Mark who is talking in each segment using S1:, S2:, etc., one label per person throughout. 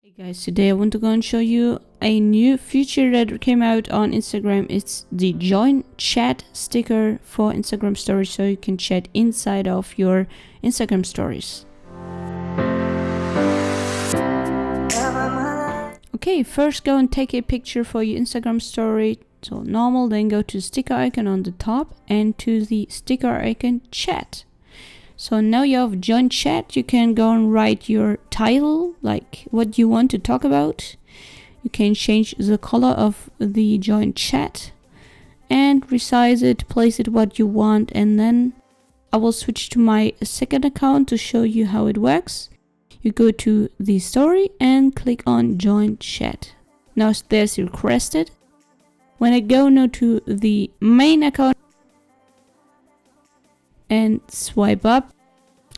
S1: Hey guys, today I want to go and show you a new feature that came out on Instagram. It's the join chat sticker for Instagram stories, so you can chat inside of your Instagram stories. Okay, first go and take a picture for your Instagram story. So normal, then go to sticker icon on the top and to the sticker icon chat. So now you have join chat, you can go and write your title, like what you want to talk about. You can change the color of the join chat and resize it, place it what you want, and then I will switch to my second account to show you how it works. You go to the story and click on join chat. Now there's requested. When I go now to the main account and swipe up,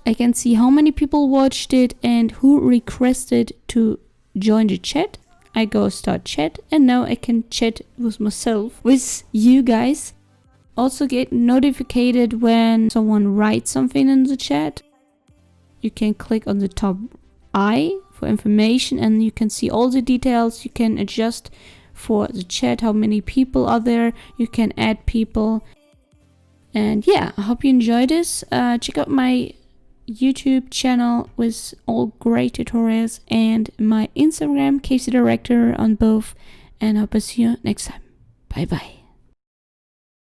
S1: I can see how many people watched it and who requested to join the chat. I go start chat and now I can chat with myself, with you guys. Also get notified when someone writes something in the chat. You can click on the top I for information and you can see all the details. You can adjust for the chat, how many people are there. You can add people. And yeah, I hope you enjoy this. Check out my YouTube channel with all great tutorials and my Instagram, CathyDirector on both. And I hope to see you next time. Bye bye.